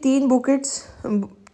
3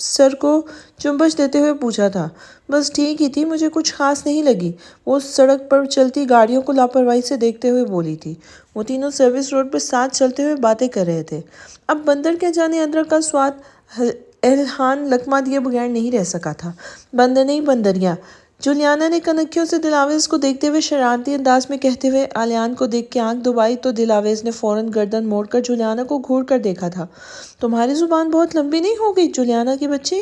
سر کو چنبش دیتے ہوئے پوچھا تھا۔ بس ٹھیک ہی تھی، مجھے کچھ خاص نہیں لگی۔ وہ سڑک پر چلتی گاڑیوں کو لاپرواہی سے دیکھتے ہوئے بولی تھی۔ وہ تینوں سروس روڈ پر ساتھ چلتے ہوئے باتیں کر رہے تھے۔ اب بندر کیا جانے ادرک کا سواد الہان لقمہ دیے بغیر نہیں رہ سکا تھا۔ بندر نہیں، بندریا، جولیانا نے کنکھیوں سے دلاویز کو دیکھتے ہوئے شرارتی انداز میں کہتے ہوئے الیان کو دیکھ کے آنکھ دبائی تو دلاویز نے فوراً گردن موڑ کر جولیانا کو گھور کر دیکھا تھا۔ تمہاری زبان بہت لمبی نہیں ہو گئی جولیانا کی بچی؟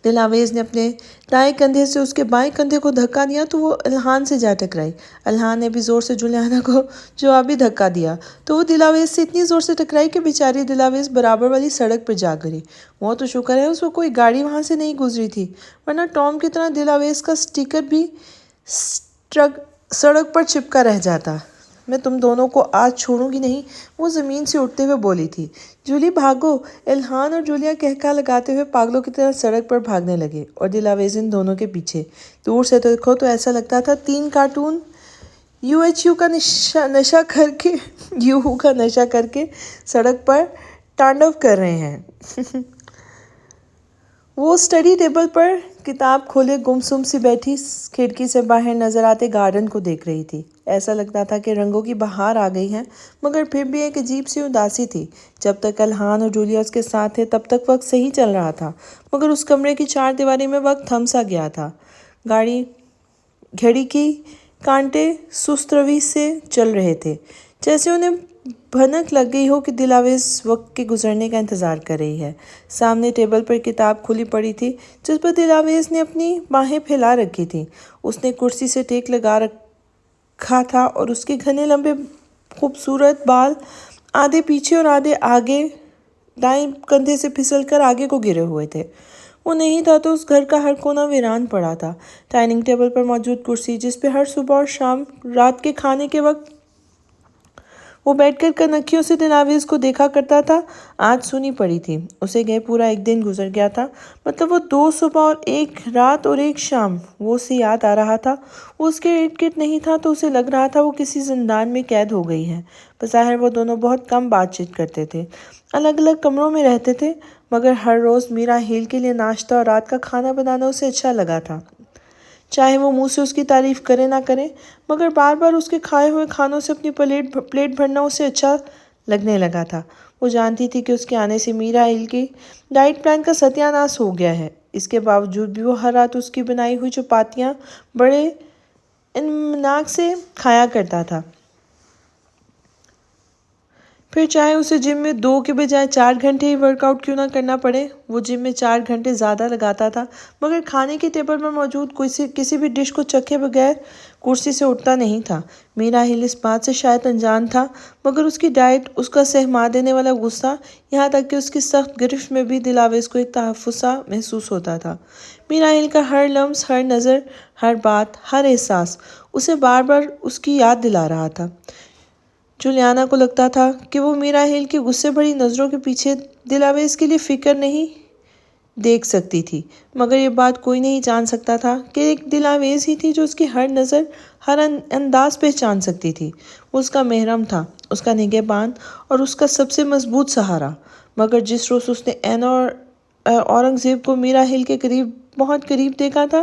دلاویز نے اپنے دائیں کندھے سے اس کے بائیں کندھے کو دھکا دیا تو وہ الہان سے جا ٹکرائی۔ الہان نے بھی زور سے جولیانا کو جوابی دھکا دیا تو وہ دلاویز سے اتنی زور سے ٹکرائی کہ بیچاری دلاویز برابر والی سڑک پر جا گری۔ وہ تو شکر ہے اس کو کوئی گاڑی وہاں سے نہیں گزری تھی، ورنہ ٹام کی طرح دلاویز کا سٹیکر بھی سڑک پر چپکا رہ جاتا۔ میں تم دونوں کو آج چھوڑوں گی نہیں، وہ زمین سے اٹھتے ہوئے بولی تھی۔ جولی بھاگو! الہان اور جولیا کہکہا لگاتے ہوئے پاگلوں کی طرح سڑک پر بھاگنے لگے اور دلاویز ان دونوں کے پیچھے۔ دور سے دیکھو تو ایسا لگتا تھا تین کارٹون یوہو کا نشہ کر کے سڑک پر تانڈو کر رہے ہیں۔ وہ اسٹڈی ٹیبل پر کتاب کھولے گمسم سی بیٹھی کھڑکی سے باہر نظر آتے گارڈن کو دیکھ رہی تھی۔ ایسا لگتا تھا کہ رنگوں کی بہار آ گئی ہے، مگر پھر بھی ایک عجیب سی اداسی تھی۔ جب تک الہان اور جولیا اس کے ساتھ تھے تب تک وقت صحیح چل رہا تھا، مگر اس کمرے کی چار دیواری میں وقت تھم سا گیا تھا۔ گھڑی کی کانٹے سست روی سے چل رہے تھے، جیسے انہیں بھنک لگ گئی ہو کہ دلاویز وقت کے گزرنے کا انتظار کر رہی ہے۔ سامنے ٹیبل پر کتاب کھلی پڑی تھی جس پر دلاویز نے اپنی باہیں پھیلا رکھی تھیں۔ اس نے کرسی سے ٹیک لگا رکھا تھا اور اس کے گھنے لمبے خوبصورت بال آدھے پیچھے اور آدھے آگے دائیں کندھے سے پھسل کر آگے کو گرے ہوئے تھے۔ وہ نہیں تھا تو اس گھر کا ہر کونا ویران پڑا تھا۔ ڈائننگ ٹیبل پر موجود کرسی جس پہ ہر صبح اور شام رات کے کھانے کے وقت وہ بیٹھ کر کنکھیوں سے دلاویز کو دیکھا کرتا تھا، آج سونی پڑی تھی۔ اسے گئے پورا ایک دن گزر گیا تھا، مطلب وہ 2 صبح اور 1 رات اور 1 شام۔ وہ اسے یاد آ رہا تھا۔ وہ اس کے ارد گرد نہیں تھا تو اسے لگ رہا تھا وہ کسی زندان میں قید ہو گئی ہے۔ بظاہر وہ دونوں بہت کم بات چیت کرتے تھے، الگ الگ کمروں میں رہتے تھے، مگر ہر روز میرا ہیل کے لیے ناشتہ اور رات کا کھانا بنانا اسے اچھا لگا تھا۔ چاہے وہ منہ سے اس کی تعریف کرے نہ کرے، مگر بار بار اس کے کھائے ہوئے کھانوں سے اپنی پلیٹ بھرنا اسے اچھا لگنے لگا تھا۔ وہ جانتی تھی کہ اس کے آنے سے میرا ہیل کی ڈائٹ پلان کا ستیہ ناش ہو گیا ہے۔ اس کے باوجود بھی وہ ہر رات اس کی بنائی ہوئی چپاتیاں بڑے انمناک سے کھایا کرتا تھا۔ پھر چاہے اسے جم میں 2 کے بجائے 4 گھنٹے ہی ورک آؤٹ کیوں نہ کرنا پڑے، وہ جم میں 4 گھنٹے زیادہ لگاتا تھا، مگر کھانے کی ٹیبل پر موجود کسی بھی ڈش کو چکھے بغیر کرسی سے اٹھتا نہیں تھا۔ میرا ہل اس بات سے شاید انجان تھا، مگر اس کی ڈائٹ، اس کا سہما دینے والا غصہ، یہاں تک کہ اس کی سخت گرفت میں بھی دلاویز کو ایک تحفظ سا محسوس ہوتا تھا۔ میرا ہل کا ہر لمس، ہر نظر، ہر بات، ہر احساس اسے بار بار اس کی یاد دلا رہا تھا۔ جولیانا کو لگتا تھا کہ وہ میرا ہیل کی غصے بھری نظروں کے پیچھے دلاویز کے لیے فکر نہیں دیکھ سکتی تھی، مگر یہ بات کوئی نہیں جان سکتا تھا کہ ایک دلاویز ہی تھی جو اس کی ہر نظر، ہر انداز پہچان سکتی تھی۔ وہ اس کا محرم تھا، اس کا نگہبان اور اس کا سب سے مضبوط سہارا۔ مگر جس روز اس نے این اور اورنگزیب کو میرا ہیل کے بہت قریب دیکھا تھا،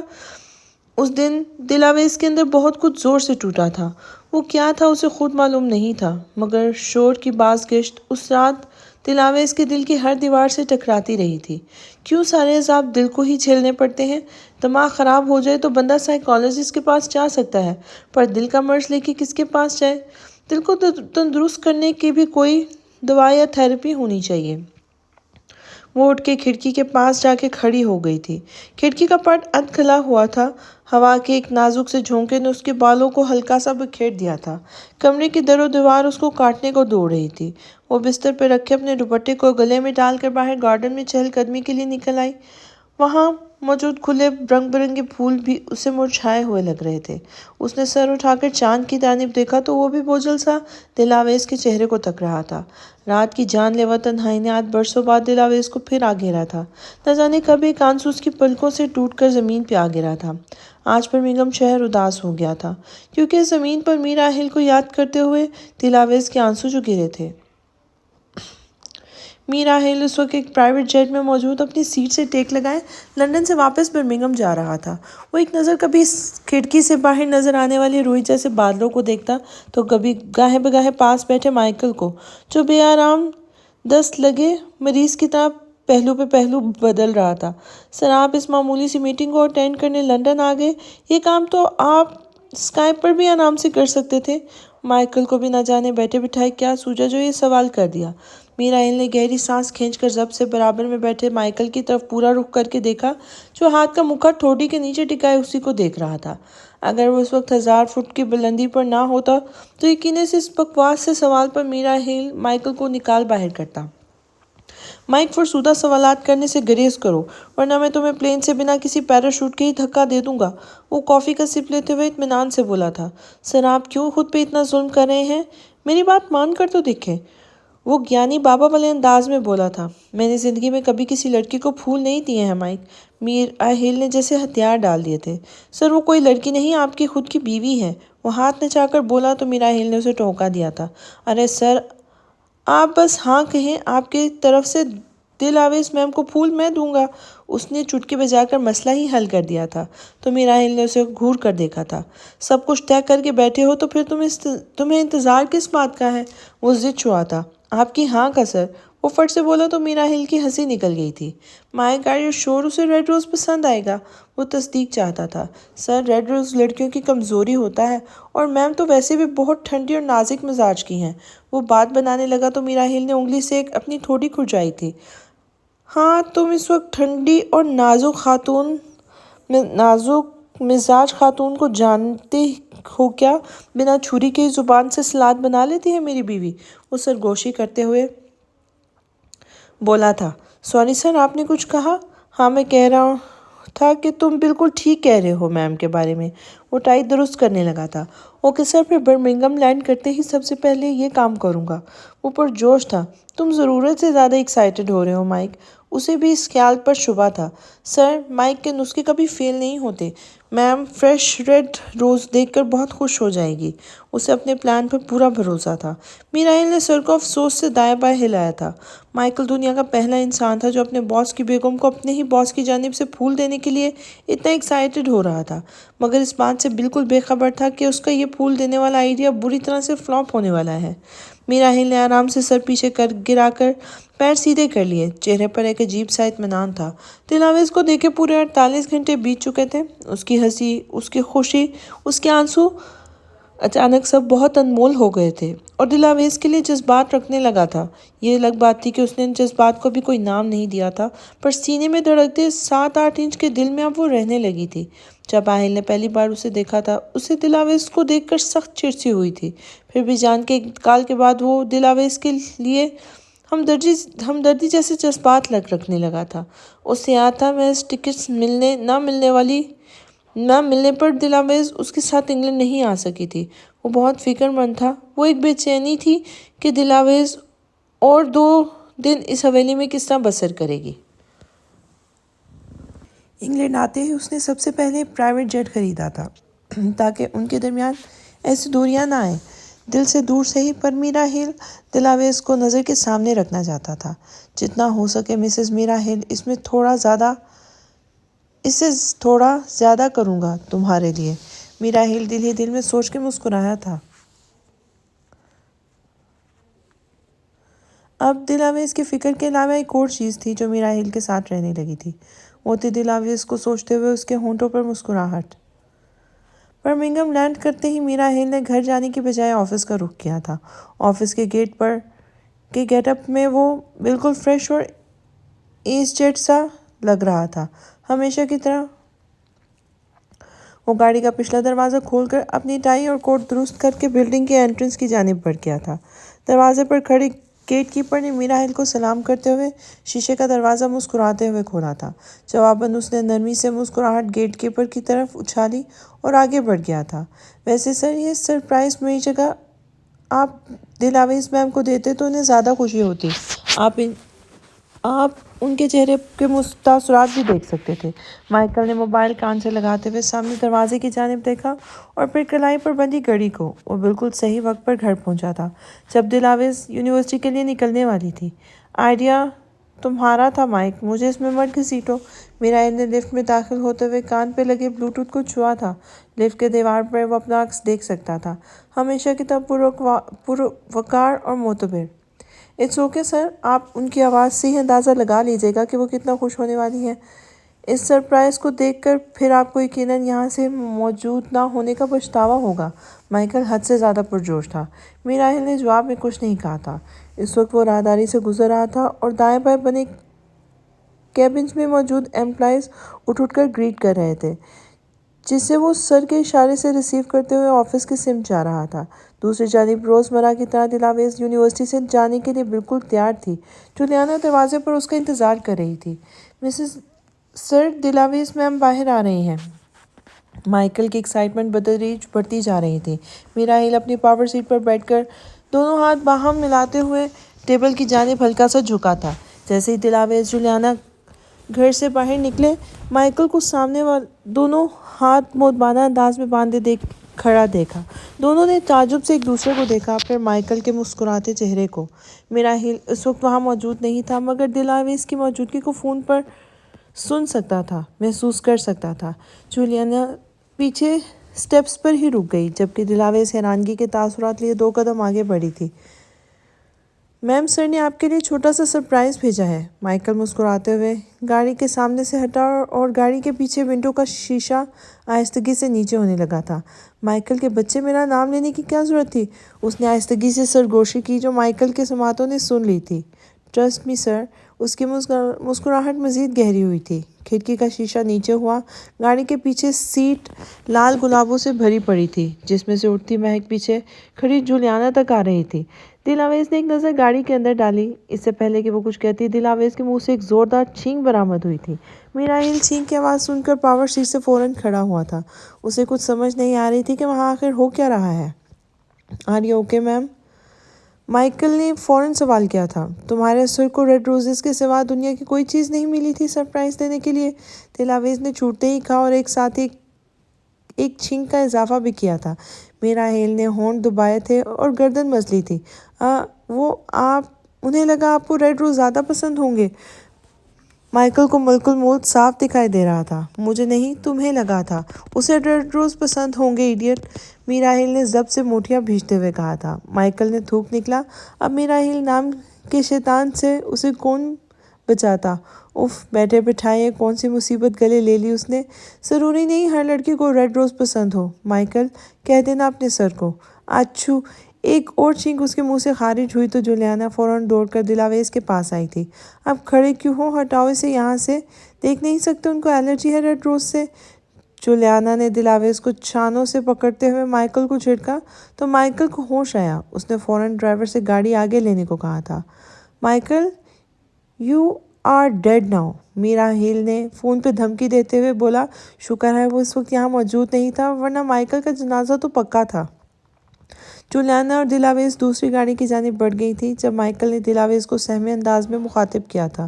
اس دن دلاویز کے اندر بہت کچھ زور سے ٹوٹا تھا۔ وہ کیا تھا اسے خود معلوم نہیں تھا، مگر شور کی بازگشت اس رات دلاویز کے دل کی ہر دیوار سے ٹکراتی رہی تھی۔ کیوں سارے عذاب دل کو ہی جھیلنے پڑتے ہیں؟ دماغ خراب ہو جائے تو بندہ سائیکالوجسٹ کے پاس جا سکتا ہے، پر دل کا مرض لے کے کس کے پاس جائے؟ دل کو تندرست کرنے کی بھی کوئی دوا یا تھراپی ہونی چاہیے۔ وہ اٹھ کے کھڑکی کے پاس جا کے کھڑی ہو گئی تھی۔ کھڑکی کا پٹ ادھ کھلا ہوا تھا، ہوا کے ایک نازک سے جھونکے نے اس کے بالوں کو ہلکا سا بکھیر دیا تھا۔ کمرے کی در و دیوار اس کو کاٹنے کو دوڑ رہی تھی۔ وہ بستر پہ رکھے اپنے دوپٹے کو گلے میں ڈال کر باہر گارڈن میں چہل قدمی کے لیے نکل آئی۔ وہاں موجود کھلے رنگ برنگے پھول بھی اسے مرجھائے ہوئے لگ رہے تھے۔ اس نے سر اٹھا کر چاند کی جانب دیکھا تو وہ بھی بوجھل سا دلاویز کے چہرے کو تک رہا تھا۔ رات کی جان لیوا تنہائی نے آج برسوں بعد دلاویز کو پھر آ گھیرا تھا۔ نہ جانے کب ایک آنسو اس کی پلکوں سے ٹوٹ کر زمین پہ آ گرا تھا۔ آج برمنگھم شہر اداس ہو گیا تھا، کیونکہ زمین پر میرا ہل کو یاد کرتے ہوئے دلاویز کے آنسو جو گرے تھے۔ میرا ہل اس وقت ایک پرائیویٹ جیٹ میں موجود اپنی سیٹ سے ٹیک لگائے لندن سے واپس برمنگھم جا رہا تھا۔ وہ ایک نظر کبھی اس کھڑکی سے باہر نظر آنے والی روئی جیسے بادلوں کو دیکھتا تو کبھی گاہے بگاہے پاس بیٹھے مائیکل کو، جو بے آرام دست لگے مریض کی طرح پہلو پہ پہلو بدل رہا تھا۔ سر، آپ اس معمولی سی میٹنگ کو اٹینڈ کرنے لندن آ گئے، یہ کام تو آپ اسکائپ پر بھی آرام سے کر سکتے تھے۔ مائیکل کو بھی نہ جانے بیٹھے بٹھائے کیا سوچا جو یہ سوال کر دیا۔ میرا ہل نے گہری سانس کھینچ کر ضبط سے برابر میں بیٹھے مائیکل کی طرف پورا رخ کر کے دیکھا، جو ہاتھ کا مکھا ٹھوڑی کے نیچے ٹکائے اسی کو دیکھ رہا تھا۔ اگر وہ اس وقت 1000 فٹ کی بلندی پر نہ ہوتا تو یقیناً اس بکواس سے سوال پر میرا ہل مائیکل کو نکال باہر کرتا۔ مائک، فرسودہ سوالات کرنے سے گریز کرو، ورنہ میں تمہیں پلین سے بنا کسی پیراشوٹ کے ہی دھکا دے دوں گا۔ وہ کافی کا سپ لیتے ہوئے اطمینان سے بولا تھا۔ سر، آپ کیوں خود پہ اتنا ظلم کر رہے ہیں؟ میری بات مان کر تو دیکھیں۔ وہ گیانی بابا والے انداز میں بولا تھا۔ میں نے زندگی میں کبھی کسی لڑکی کو پھول نہیں دیے ہیں مائک۔ میرا ہل نے جیسے ہتھیار ڈال دیے تھے۔ سر، وہ کوئی لڑکی نہیں، آپ کی خود کی بیوی ہے۔ وہ ہاتھ نچا کر بولا تو میرا ہل نے اسے ٹھونکا دیا تھا۔ ارے سر، آپ بس ہاں کہیں، آپ کی طرف سے دل آویز میم کو پھول میں دوں گا۔ اس نے چٹکی بجا کر مسئلہ ہی حل کر دیا تھا۔ تو میرا ہل نے اسے گھور کر دیکھا تھا۔ سب کچھ طے کر کے بیٹھے ہو تو پھر تمہیں انتظار کس بات کا ہے؟ وہ ضد چڑھا تھا۔ آپ کی ہاں کا سر، وہ فٹ سے بولا تو میرا ہل کی ہنسی نکل گئی تھی۔ مائی گاڈ، یو شور اسے ریڈ روز پسند آئے گا؟ وہ تصدیق چاہتا تھا۔ سر، ریڈ روز لڑکیوں کی کمزوری ہوتا ہے، اور میم تو ویسے بھی بہت ٹھنڈی اور نازک مزاج کی ہیں۔ وہ بات بنانے لگا تو میرا ہل نے انگلی سے اپنی ٹھوڑی کھرچائی تھی۔ ہاں، تم اس وقت ٹھنڈی اور نازک مزاج خاتون کو جانتے ہو کیا؟ بنا چھری کے ہی زبان سے سلاد بنا لیتی ہے میری بیوی۔ وہ سرگوشی کرتے ہوئے بولا تھا۔ سوری سر، آپ نے کچھ کہا؟ ہاں، میں کہہ رہا تھا کہ تم بالکل ٹھیک کہہ رہے ہو میم کے بارے میں۔ وہ ٹائی درست کرنے لگا تھا۔ اوکے سر، پھر برمنگھم لینڈ کرتے ہی سب سے پہلے یہ کام کروں گا۔ وہ پرجوش تھا۔ تم ضرورت سے زیادہ ایکسائٹڈ ہو رہے ہو مائک۔ اسے بھی اس خیال پر شبہ تھا۔ سر، مائک کے نسخے کبھی فیل نہیں ہوتے۔ میم فریش ریڈ روز دیکھ کر بہت خوش ہو جائے گی۔ اسے اپنے پلان پر پورا بھروسہ تھا۔ میرا ہل نے سر کو افسوس سے دائیں بائیں ہلایا تھا۔ مائیکل دنیا کا پہلا انسان تھا جو اپنے باس کی بیگم کو اپنے ہی باس کی جانب سے پھول دینے کے لیے اتنا ایکسائٹڈ ہو رہا تھا، مگر اس بات سے بالکل بے خبر تھا کہ اس کا یہ پھول دینے والا آئیڈیا بری طرح سے فلاپ ہونے والا ہے۔ میرا ہل نے آرام سے سر پیچھے گرا کر پیر سیدھے کر لیے۔ چہرے پر ایک عجیب سا اطمینان تھا۔ دل آویز کو دیکھے پورے 48 گھنٹے بیت چکے تھے۔ اس کی ہنسی، اس کی خوشی، اس کے آنسو اچانک سب بہت انمول ہو گئے تھے، اور دل آویز کے لیے جذبات رکھنے لگا تھا۔ یہ الگ بات تھی کہ اس نے ان جذبات کو بھی کوئی نام نہیں دیا تھا، پر سینے میں دھڑکتے 7-8 انچ کے دل میں اب وہ رہنے لگی تھی۔ جب آہل نے پہلی بار اسے دیکھا تھا، اسے دل آویز کو دیکھ کر سخت چڑ سی ہوئی تھی۔ پھر بھی جان کے انتقال کے بعد وہ دل آویز کے لیے ہمدردی جیسے جذبات رکھنے لگا تھا۔ اسے یاد تھا محض ٹکٹس نہ ملنے پر دل آویز اس کے ساتھ انگلینڈ نہیں آ سکی تھی۔ وہ بہت فکر مند تھا۔ وہ ایک بے چینی تھی کہ دل آویز اور 2 دن اس حویلی میں کس طرح بسر کرے گی۔ انگلینڈ آتے ہی اس نے سب سے پہلے پرائیویٹ جیٹ خریدا تھا تاکہ ان کے درمیان ایسی دوریاں نہ آئیں۔ دل سے دور سے ہی، پر میرا ہل دل آویز کو نظر کے سامنے رکھنا چاہتا تھا۔ جتنا ہو سکے مسز میرا ہل، اسے تھوڑا زیادہ کروں گا تمہارے لیے۔ میرا ہل دل ہی دل میں سوچ کے مسکرایا تھا۔ اب دل آویز کی فکر کے علاوہ ایک اور چیز تھی جو میرا ہل کے ساتھ رہنے لگی تھی۔ وہ تھی دل آویز کو سوچتے ہوئے اس کے ہونٹوں پر مسکراہٹ۔ برمنگھم لینڈ کرتے ہی میرا ہل نے گھر جانے کی بجائے آفس کا رخ کیا تھا۔ آفس کے گیٹ اپ میں وہ بالکل فریش اور ایس جیٹ سا لگ رہا تھا، ہمیشہ کی طرح۔ وہ گاڑی کا پچھلا دروازہ کھول کر اپنی ٹائی اور کوٹ درست کر کے بلڈنگ کے انٹرنس کی جانب بڑھ گیا تھا۔ دروازے پر کھڑے گیٹ کیپر نے میرا ہل کو سلام کرتے ہوئے شیشے کا دروازہ مسکراتے ہوئے کھولا تھا۔ جواباً اس نے نرمی سے مسکراہٹ گیٹ کیپر کی طرف اچھالی اور آگے بڑھ گیا تھا۔ ویسے سر، یہ سرپرائز میری جگہ آپ دل آویز میم کو دیتے تو انہیں زیادہ خوشی ہوتی۔ آپ ان کے چہرے کے تاثرات بھی دیکھ سکتے تھے۔ مائیکل نے موبائل کان سے لگاتے ہوئے سامنے دروازے کی جانب دیکھا اور پھر کلائی پر بندھی گھڑی کو۔ وہ بالکل صحیح وقت پر گھر پہنچا تھا جب دل آویز یونیورسٹی کے لیے نکلنے والی تھی۔ آئیڈیا تمہارا تھا مائک، مجھے اس میں مت گھسیٹو۔ میرا نے لفٹ میں داخل ہوتے ہوئے کان پہ لگے بلوٹوتھ کو چھوا تھا۔ لفٹ کے دیوار پر وہ اپنا عکس دیکھ سکتا تھا، ہمیشہ کی طرح پروقار اور معتبر۔ اٹس اوکے سر، آپ ان کی آواز سے ہی اندازہ لگا لیجیے گا کہ وہ کتنا خوش ہونے والی ہیں اس سرپرائز کو دیکھ کر۔ پھر آپ کو یقیناً یہاں سے موجود نہ ہونے کا پچھتاوا ہوگا۔ مائیکل حد سے زیادہ پرجوش تھا۔ میراحل نے جواب میں کچھ نہیں کہا تھا۔ اس وقت وہ راہداری سے گزر رہا تھا اور دائیں بائیں بنے کیبنز میں موجود امپلائیز اٹھ کر گریٹ کر رہے تھے، جسے وہ سر کے اشارے سے ریسیو کرتے ہوئے آفس کی سمت جا رہا تھا۔ دوسری جانب روزمرہ کی طرح دلاویز یونیورسٹی سے جانے کے لیے بالکل تیار تھی۔ جولیانا دروازے پر اس کا انتظار کر رہی تھی۔ سر، دلاویز میم باہر آ رہی ہیں۔ مائیکل کی ایکسائٹمنٹ بتدریج بڑھتی جا رہی تھی۔ میراحل اپنی پاور سیٹ پر بیٹھ کر دونوں ہاتھ باہم ملاتے ہوئے ٹیبل کی جانب ہلکا سا جھکا تھا۔ جیسے ہی دلاویز جولیانا گھر سے باہر نکلے، مائیکل کو سامنے دونوں ہاتھ مودبانہ انداز میں باندھے کھڑا دیکھا۔ دونوں نے تعجب سے ایک دوسرے کو دیکھا، پھر مائیکل کے مسکراتے چہرے کو۔ میراحل اس وقت وہاں موجود نہیں تھا، مگر دلاویز کی موجودگی کو فون پر سن سکتا تھا، محسوس کر سکتا تھا۔ جولیانا پیچھے سٹیپس پر ہی رک گئی، جبکہ دلاویز حیرانگی کے تاثرات لیے 2 قدم آگے بڑھی تھی۔ میم، سر نے آپ کے لیے چھوٹا سا سرپرائز بھیجا ہے۔ مائیکل مسکراتے ہوئے گاڑی کے سامنے سے ہٹا اور گاڑی کے پیچھے ونڈو کا شیشہ آہستگی سے نیچے ہونے لگا تھا۔ مائیکل کے بچے، میرا نام لینے کی کیا ضرورت تھی؟ اس نے آہستگی سے سرگوشی کی جو مائیکل کے سماعتوں نے سن لی تھی۔ ٹرسٹ می سر۔ اس کی مسکراہٹ مزید گہری ہوئی تھی۔ کھڑکی کا شیشہ نیچے ہوا۔ گاڑی کے پیچھے سیٹ لال گلابوں سے بھری پڑی تھی، جس میں سے اٹھتی مہک پیچھے کھڑی جولیانا تک آ رہی تھی۔ دلاویز نے ایک نظر گاڑی کے اندر ڈالی۔ اس سے پہلے کہ وہ کچھ کہتی، دلاویز کے منہ سے ایک زوردار چینک برآمد ہوئی تھی۔ میراحل چینک کی آواز سن کر پاور سیٹ سے فوراً کھڑا ہوا تھا۔ اسے کچھ سمجھ نہیں آ رہی تھی کہ وہاں آخر ہو کیا رہا ہے۔ Are you okay ma'am? Michael نے فوراً سوال کیا تھا۔ تمہارے سر کو ریڈ روزز کے سوا دنیا کی کوئی چیز نہیں ملی تھی سرپرائز دینے کے لیے؟ دلاویز نے چھوٹتے ہی کہا اور ایک ساتھ ایک چھینک کا اضافہ بھی کیا تھا۔ میراحل نے ہونٹ دبائے تھے اور گردن مچلی تھی۔ انہیں لگا آپ کو ریڈ روز زیادہ پسند ہوں گے۔ مائیکل کو ملک الموت صاف دکھائی دے رہا تھا۔ مجھے نہیں، تمہیں لگا تھا اسے ریڈ روز پسند ہوں گے، ایڈیٹ۔ میراحل نے ضبط سے مونٹیاں بھینچتے ہوئے کہا تھا۔ مائیکل نے تھوک نکلا۔ اب میراحل نام کے شیطان سے اسے کون بچاتا؟ اف، بیٹھے بٹھائے کون سی مصیبت گلے لے لی اس نے۔ ضروری نہیں ہر لڑکی کو ریڈ روز پسند ہو مائیکل، کہہ دینا اپنے سر کو۔ اچھو! ایک اور چھینک اس کے منہ سے خارج ہوئی تو جولیانا فوراً دوڑ کر دلاویز کے پاس آئی تھی۔ اب کھڑے کیوں ہو؟ ہٹاؤ اسے یہاں سے۔ دیکھ نہیں سکتے ان کو الرجی ہے ریڈ روز سے؟ جولیانا نے دلاویز کو چھانوں سے پکڑتے ہوئے مائیکل کو جھٹکا تو مائیکل کو ہوش آیا۔ اس نے فوراً ڈرائیور سے گاڑی آگے لینے کو کہا تھا۔ Michael, you are dead now, میراحل نے فون پہ دھمکی دیتے ہوئے بولا۔ شکر ہے وہ اس وقت یہاں موجود نہیں تھا، ورنہ مائیکل کا جنازہ تو پکا تھا۔ جولیانا اور دلاویز دوسری گاڑی کی جانب بڑھ گئی تھی جب مائیکل نے دلاویز کو سہمے انداز میں مخاطب کیا تھا۔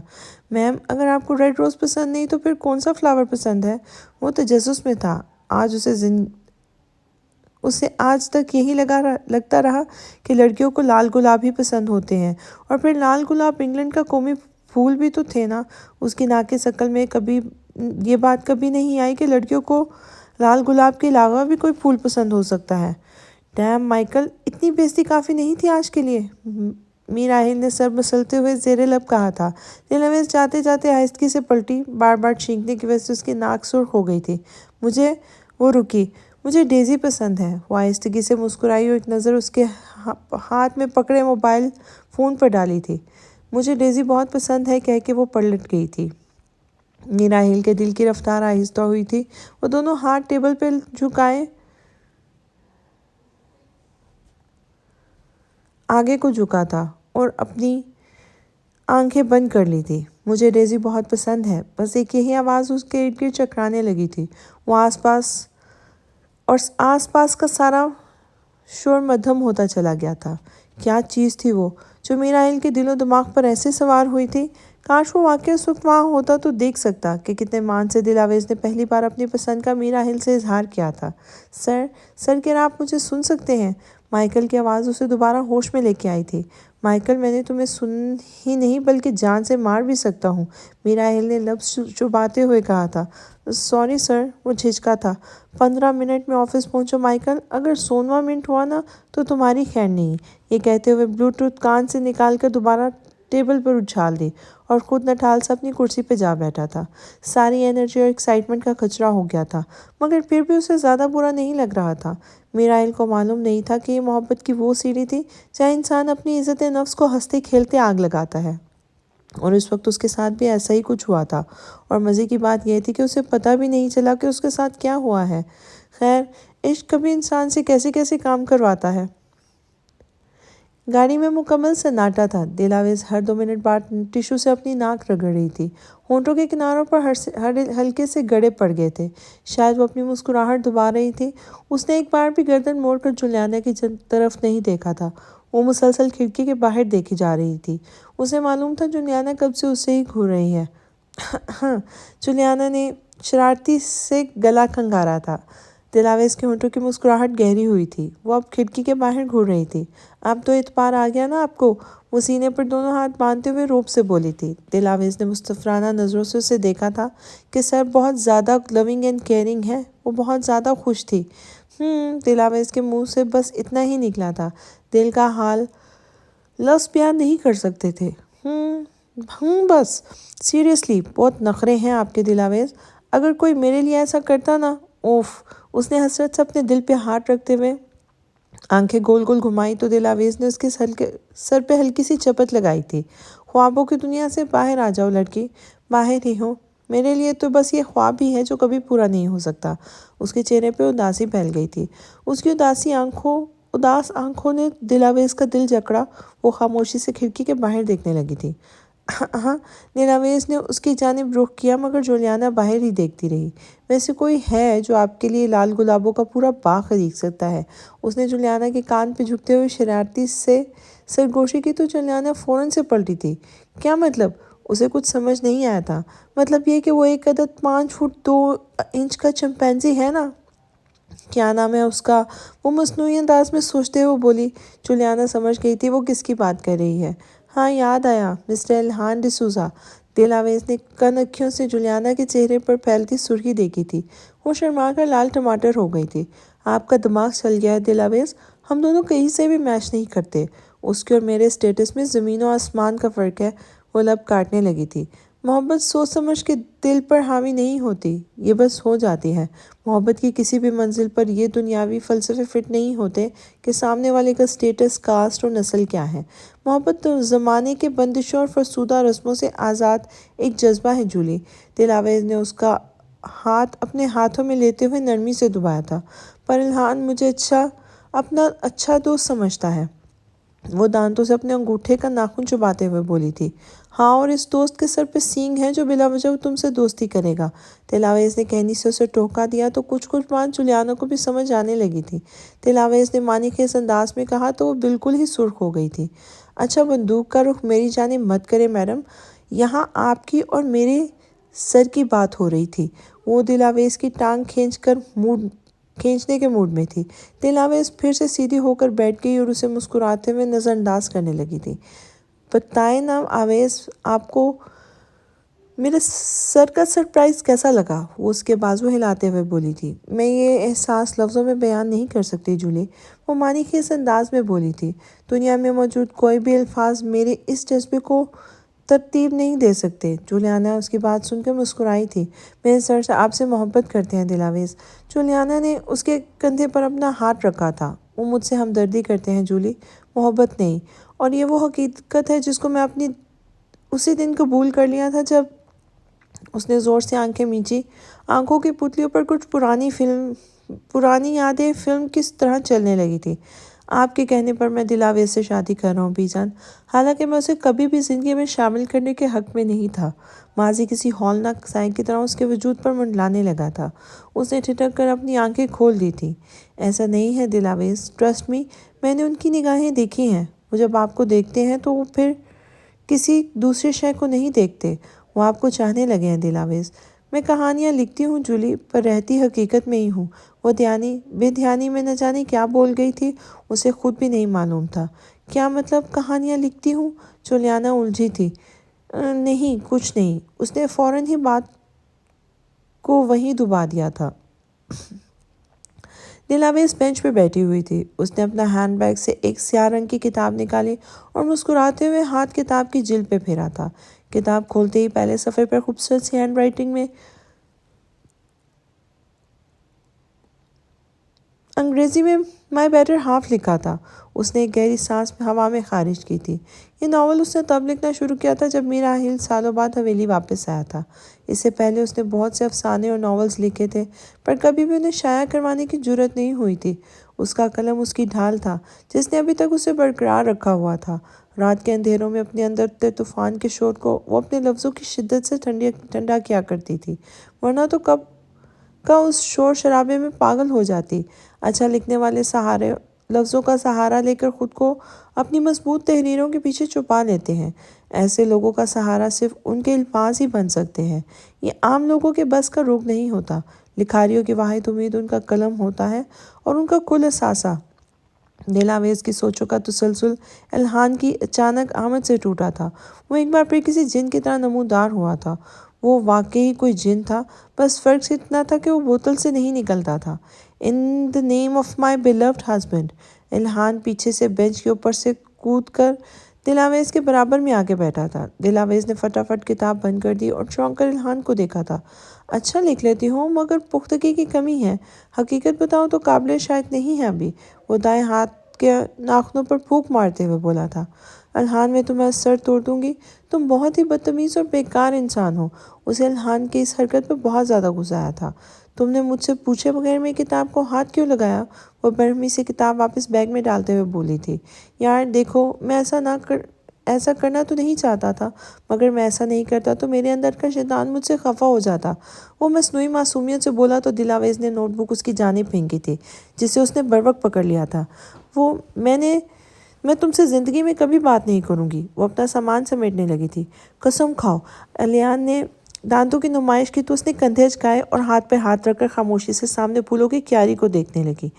میم، اگر آپ کو ریڈ روز پسند نہیں تو پھر کون سا فلاور پسند ہے؟ وہ تجسس میں تھا۔ اسے آج تک یہی لگتا رہا کہ لڑکیوں کو لال گلاب ہی پسند ہوتے ہیں، اور پھر لال گلاب انگلینڈ کا قومی پھول بھی تو تھے نا۔ اس کی ناقص عقل میں یہ بات کبھی نہیں آئی کہ لڑکیوں کو لال گلاب کے علاوہ بھی کوئی پھول پسند ہو سکتا ہے۔ ڈیم مائیکل، اتنی بے عزتی کافی نہیں تھی آج کے لیے؟ میراحل نے سر مسلتے ہوئے زیر لب کہا تھا۔ دلاویز جاتے جاتے آہستگی سے پلٹی۔ بار بار چھینکنے کی وجہ سے اس کی ناک سرخ ہو گئی تھی۔ وہ رکی۔ مجھے ڈیزی پسند ہے۔ وہ آہستگی سے مسکرائی اور ایک نظر اس کے ہاتھ میں پکڑے موبائل فون پر ڈالی تھی۔ مجھے ڈیزی بہت پسند ہے، کہہ کے وہ پلٹ گئی تھی۔ میراحل کے دل کی رفتار آہستہ ہوئی تھی۔ وہ دونوں ہاتھ ٹیبل پہ جھکائے آگے کو جھکا تھا اور اپنی آنکھیں بند کر لی تھی۔ مجھے ڈیزی بہت پسند ہے، بس ایک یہی آواز اس کے ارد گرد چکرانے لگی تھی۔ وہ آس پاس کا سارا شور مدھم ہوتا چلا گیا تھا۔ کیا چیز تھی وہ جو میراحل کے دل و دماغ پر ایسے سوار ہوئی تھی؟ کاش وہ واقعہ اس وقت وہاں ہوتا تو دیکھ سکتا کہ کتنے مان سے دلاویز نے پہلی بار اپنی پسند کا میر راحیل سے اظہار کیا تھا۔ سر کیا آپ مجھے سن سکتے ہیں؟ مائیکل کی آواز اسے دوبارہ ہوش میں لے کے آئی تھی۔ مائیکل، میں نے تمہیں سن ہی نہیں بلکہ جان سے مار بھی سکتا ہوں، میر راحیل نے لفظ چباتے ہوئے کہا تھا۔ سوری سر، وہ جھجکا تھا۔ 15 منٹ میں آفس پہنچو مائیکل، اگر 16واں منٹ ہوا نا تو تمہاری خیر نہیں۔ یہ کہتے ہوئے بلوٹوتھ کان سے نکال کر دوبارہ ٹیبل پر اچھال دی اور خود نٹال سے اپنی کرسی پہ جا بیٹھا تھا۔ ساری انرجی اور ایکسائٹمنٹ کا کچرا ہو گیا تھا، مگر پھر بھی اسے زیادہ برا نہیں لگ رہا تھا۔ میر راحیل کو معلوم نہیں تھا کہ یہ محبت کی وہ سیڑھی تھی جہاں انسان اپنی عزت نفس کو ہنستے کھیلتے آگ لگاتا ہے، اور اس وقت اس کے ساتھ بھی ایسا ہی کچھ ہوا تھا۔ اور مزے کی بات یہ تھی کہ اسے پتہ بھی نہیں چلا کہ اس کے ساتھ کیا ہوا ہے۔ خیر، عشق کبھی انسان سے کیسے کیسے کام کرواتا ہے۔ گاڑی میں مکمل سناٹا تھا۔ دلاویز ہر 2 منٹ بعد ٹشو سے اپنی ناک رگڑ رہی تھی۔ ہونٹوں کے کناروں پر ہلکے سے گڑے پڑ گئے تھے، شاید وہ اپنی مسکراہٹ دبا رہی تھی۔ اس نے ایک بار بھی گردن موڑ کر جولیانا کی طرف نہیں دیکھا تھا، وہ مسلسل کھڑکی کے باہر دیکھی جا رہی تھی۔ اسے معلوم تھا جولیانا کب سے اس سے ہی گھور رہی ہے۔ جولیانا نے شرارتی سے گلا کھنگارا تھا۔ دلاویز کے ہونٹوں کی مسکراہٹ گہری ہوئی تھی، وہ اب کھڑکی کے باہر گھور رہی تھی۔ اب تو اعتبار آ گیا نا آپ کو، وہ سینے پر دونوں ہاتھ باندھتے ہوئے روب سے بولی تھی۔ دلاویز نے مستفرانہ نظروں سے اسے دیکھا تھا کہ سر بہت زیادہ لونگ اینڈ کیئرنگ ہے، وہ بہت زیادہ خوش تھی۔ دلاویز کے منہ سے بس اتنا ہی نکلا تھا، دل کا حال لفظ بیان نہیں کر سکتے تھے۔ بس سیریسلی بہت نخرے ہیں آپ کے دلاویز، اگر کوئی میرے لیے ایسا کرتا نا، اوف۔ اس نے حسرت سے اپنے دل پہ ہاتھ رکھتے ہوئے آنکھیں گول گول گھمائی تو دلاویز نے اس کے سر پہ ہلکی سی چپت لگائی تھی۔ خوابوں کی دنیا سے باہر آ جاؤ لڑکی، باہر ہی ہو، میرے لیے تو بس یہ خواب ہی ہے جو کبھی پورا نہیں ہو سکتا۔ اس کے چہرے پہ اداسی پھیل گئی تھی۔ اس کی اداس آنکھوں نے دلاویز کا دل جکڑا، وہ خاموشی سے کھڑکی کے باہر دیکھنے لگی تھی۔ دلاویز نے اس کی جانب رخ کیا مگر جولیانا باہر ہی دیکھتی رہی۔ ویسے کوئی ہے جو آپ کے لیے لال گلابوں کا پورا باغ خرید سکتا ہے؟ اس نے جولیانا کے کان پہ جھکتے ہوئے شرارتی سے سرگوشی کی تو جولیانا فوراً سے پلٹی تھی۔ کیا مطلب؟ اسے کچھ سمجھ نہیں آیا تھا۔ مطلب یہ کہ وہ ایک عدد 5 فٹ 2 انچ کا چمپینزی ہے نا؟ کیا نام ہے اس کا؟ وہ مصنوعی انداز میں سوچتے ہوئے بولی۔ جولیانا سمجھ گئی تھی وہ کس کی بات کر رہی ہے۔ ہاں یاد آیا، مسٹر الہان ڈسوزا۔ دلاویز نے کنکھیوں سے جولیانا کے چہرے پر پھیلتی سرخی دیکھی تھی، وہ شرما کر لال ٹماٹر ہو گئی تھی۔ آپ کا دماغ چل گیا ہے دلاویز، ہم دونوں کہیں سے بھی میچ نہیں کرتے۔ اس کے اور میرے سٹیٹس میں زمین و آسمان کا فرق ہے۔ وہ لب کاٹنے لگی تھی۔ محبت سوچ سمجھ کے دل پر حاوی نہیں ہوتی، یہ بس ہو جاتی ہے۔ محبت کی کسی بھی منزل پر یہ دنیاوی فلسفے فٹ نہیں ہوتے کہ سامنے والے کا سٹیٹس، کاسٹ اور نسل کیا ہے۔ محبت تو زمانے کے بندشوں اور فرسودہ رسموں سے آزاد ایک جذبہ ہے جولی۔ دلاویز نے اس کا ہاتھ اپنے ہاتھوں میں لیتے ہوئے نرمی سے دبایا تھا۔ پر الہان مجھے اپنا اچھا دوست سمجھتا ہے، وہ دانتوں سے اپنے انگوٹھے کا ناخن چباتے ہوئے بولی تھی۔ ہاں، اور اس دوست کے سر پہ سینگ ہے جو بلا وجہ تم سے دوستی کرے گا۔ دلاویز نے کہنی سے اسے ٹوکا دیا تو کچھ بات جولیانا کو بھی سمجھ آنے لگی تھی۔ دلاویز نے معنی خیز انداز میں کہا تو وہ بالکل ہی سرخ ہو گئی تھی۔ اچھا، بندوق کا رخ میری جانب مت کرے میڈم، یہاں آپ کی اور میرے سر کی بات ہو رہی تھی۔ وہ دلاویز کی ٹانگ کھینچنے کے موڈ میں تھی۔ دلاویز پھر سے سیدھی ہو کر بیٹھ گئی اور اسے مسکراتے ہوئے نظر انداز کرنے لگی تھی۔ بتائیں نا آویز، آپ کو میرے سر کا سرپرائز کیسا لگا؟ وہ اس کے بازو ہلاتے ہوئے بولی تھی۔ میں یہ احساس لفظوں میں بیان نہیں کر سکتی جولی، وہ معنی خیز انداز میں بولی تھی۔ دنیا میں موجود کوئی بھی الفاظ میرے اس جذبے کو ترتیب نہیں دے سکتے۔ جولیانا اس کی بات سن کر مسکرائی تھی۔ میرے سر سے آپ سے محبت کرتے ہیں دلاویز۔ جولیانا نے اس کے کندھے پر اپنا ہاتھ رکھا تھا۔ وہ مجھ سے ہمدردی کرتے ہیں جولی، محبت نہیں، اور یہ وہ حقیقت ہے جس کو میں اپنی اسی دن قبول کر لیا تھا جب اس نے زور سے آنکھیں میچی۔ آنکھوں کی پتلیوں پر کچھ پرانی یادیں فلم کس طرح چلنے لگی تھی۔ آپ کے کہنے پر میں دلاویز سے شادی کر رہا ہوں بی جان، حالانکہ میں اسے کبھی بھی زندگی میں شامل کرنے کے حق میں نہیں تھا۔ ماضی کسی ہولناک سائے کی طرح اس کے وجود پر منڈلانے لگا تھا۔ اس نے ٹھٹک کر اپنی آنکھیں کھول دی تھیں۔ ایسا نہیں ہے دلاویز، ٹرسٹ می، میں نے ان کی نگاہیں دیکھی ہیں، وہ جب آپ کو دیکھتے ہیں تو وہ پھر کسی دوسرے شے کو نہیں دیکھتے، وہ آپ کو چاہنے لگے ہیں دلاویز۔ میں کہانیاں لکھتی ہوں جولی، پر رہتی حقیقت میں ہی ہوں۔ وہ بے دھیانی میں نہ جانے کیا بول گئی تھی، اسے خود بھی نہیں معلوم تھا۔ کیا مطلب کہانیاں لکھتی ہوں؟ جولیانا الجھی تھی۔ نہیں، کچھ نہیں۔ اس نے فوراً ہی بات کو وہیں دبا دیا تھا۔ دلاویز بینچ پہ بیٹھی ہوئی تھی۔ اس نے اپنا ہینڈ بیگ سے ایک سیاہ رنگ کی کتاب نکالی اور مسکراتے ہوئے ہاتھ کتاب کی جلد پہ پھیرا تھا۔ کتاب کھولتے ہی پہلے صفحے پر خوبصورت سی ہینڈ رائٹنگ میں انگریزی میں مائی بیٹر ہاف لکھا تھا۔ اس نے ایک گہری سانس ہوا میں خارج کی تھی۔ یہ ناول اس نے تب لکھنا شروع کیا تھا جب میر راحیل سالوں بعد حویلی واپس آیا تھا۔ اس سے پہلے اس نے بہت سے افسانے اور ناولز لکھے تھے، پر کبھی بھی انہیں شائع کروانے کی جرأت نہیں ہوئی تھی۔ اس کا قلم اس کی ڈھال تھا جس نے ابھی تک اسے برقرار رکھا ہوا تھا۔ رات کے اندھیروں میں اپنے اندر اٹھتے طوفان کے شور کو وہ اپنے لفظوں کی شدت سے ٹھنڈا کیا کرتی تھی، ورنہ تو کب کا اس شور شرابے میں پاگل ہو جاتی۔ اچھا لکھنے والے لفظوں کا سہارا لے کر خود کو اپنی مضبوط تحریروں کے پیچھے چھپا لیتے ہیں۔ ایسے لوگوں کا سہارا صرف ان کے الفاظ ہی بن سکتے ہیں۔ یہ عام لوگوں کے بس کا رخ نہیں ہوتا۔ لکھاریوں کی واحد امید ان کا قلم ہوتا ہے اور ان کا کل اثاثہ۔ دلاویز کی سوچوں کا تسلسل الہان کی اچانک آمد سے ٹوٹا تھا۔ وہ ایک بار پھر کسی جن کی طرح نمودار ہوا تھا۔ وہ واقعی کوئی جن تھا، بس فرق اتنا تھا کہ وہ بوتل سے نہیں نکلتا تھا۔ "In the name of my beloved husband." الہان پیچھے سے بینچ کے اوپر سے کود کر دلاویز کے برابر میں آگے بیٹھا تھا۔ دلاویز نے فٹافٹ کتاب بند کر دی اور چونک کر الہان کو دیکھا تھا۔ "اچھا لکھ لیتی ہوں، مگر پختگی کی کمی ہے۔ حقیقت بتاؤں تو قابل شاید نہیں ہے ابھی." وہ دائیں ہاتھ کے ناخنوں پر پھونک مارتے ہوئے بولا تھا۔ "الہان، میں تمہیں سر توڑ دوں گی۔ تم بہت ہی بدتمیز اور بیکار انسان ہو." اسے الہان کی اس حرکت پر بہت زیادہ غصہ آیا تھا۔ "تم نے مجھ سے پوچھے بغیر میری کتاب کو ہاتھ کیوں لگایا؟" وہ برہمی سے کتاب واپس بیگ میں ڈالتے ہوئے بولی تھی۔ "یار دیکھو، میں ایسا کرنا تو نہیں چاہتا تھا، مگر میں ایسا نہیں کرتا تو میرے اندر کا شیطان مجھ سے خفا ہو جاتا." وہ مصنوعی معصومیت سے بولا تو دلاویز نے نوٹ بک اس کی جانب پھینکی تھی، جسے اس نے بروقت پکڑ لیا تھا۔ میں تم سے زندگی میں کبھی بات نہیں کروں گی۔ وہ اپنا سامان سمیٹنے لگی تھی۔ "قسم کھاؤ." الہان نے دانتوں کی نمائش کی تو اس نے کندھے اچکائے اور ہاتھ پہ ہاتھ رکھ کر خاموشی سے سامنے پھولوں کی کیاری کو دیکھنے لگی۔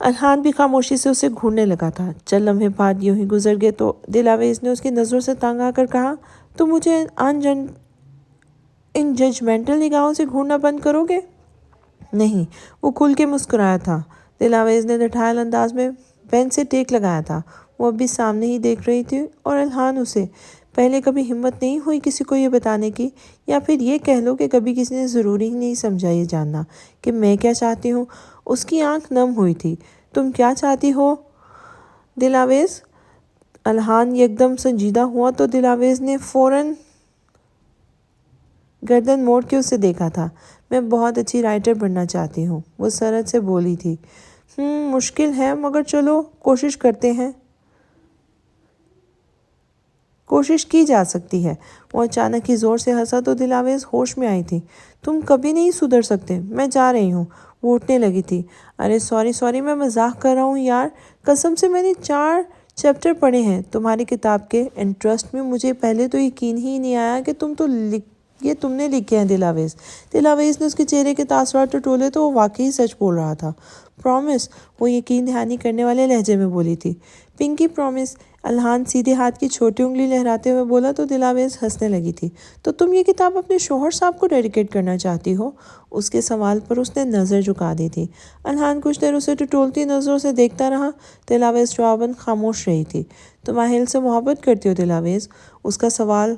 الہان بھی خاموشی سے اسے گھورنے لگا تھا۔ چند لمحے بعد یوں ہی گزر گئے تو دلاویز نے اس کی نظروں سے تنگ آ کر کہا، "تم مجھے ان ججمنٹل نگاہوں سے گھورنا بند کرو گے؟" "نہیں." وہ کھل کے مسکرایا تھا۔ دلاویز نے ڈھٹھائل انداز میں بینچ سے ٹیک لگایا تھا۔ وہ اب بھی سامنے ہی دیکھ رہی تھی اور الہان اسے پہلے کبھی ہمت نہیں ہوئی کسی کو یہ بتانے کی، یا پھر یہ کہہ لو کہ کبھی کسی نے ضروری ہی نہیں سمجھا یہ جاننا کہ میں کیا چاہتی ہوں۔ اس کی آنکھ نم ہوئی تھی۔ "تم کیا چاہتی ہو دلاویز؟" الہان یکدم سنجیدہ ہوا تو دلاویز نے فوراً گردن موڑ کے اسے دیکھا تھا۔ "میں بہت اچھی رائٹر بننا چاہتی ہوں." وہ سرعت سے بولی تھی۔ مشکل ہے، مگر چلو کوشش کرتے ہیں۔ کوشش کی جا سکتی ہے۔ وہ اچانک ہی زور سے ہنسا تو دلاویز ہوش میں آئی تھی۔ "تم کبھی نہیں سدھر سکتے۔ میں جا رہی ہوں." وہ اٹھنے لگی تھی۔ "ارے سوری، میں مذاق کر رہا ہوں یار۔ قسم سے میں نے 4 چیپٹر پڑھے ہیں تمہاری کتاب کے، اینڈ ٹرسٹ می، مجھے پہلے تو یقین ہی نہیں آیا کہ تم نے لکھے ہیں دلاویز." دلاویز نے اس کے چہرے کے تاثرات ٹٹولے تو وہ واقعی سچ بول رہا تھا۔ "پرومس." وہ یقین دہانی کرنے والے لہجے میں بولی تھی۔ "پنکی پرومس." الہان سیدھے ہاتھ کی چھوٹی انگلی لہراتے ہوئے بولا تو دلاویز ہنسنے لگی تھی۔ "تو تم یہ کتاب اپنے شوہر صاحب کو ڈیڈیکیٹ کرنا چاہتی ہو؟" اس کے سوال پر اس نے نظر جھکا دی تھی۔ الہان کچھ دیر اسے ٹٹولتی نظروں سے دیکھتا رہا۔ دلاویز جواباً خاموش رہی تھی۔ "تم راحیل سے محبت کرتی ہو دلاویز؟" اس کا سوال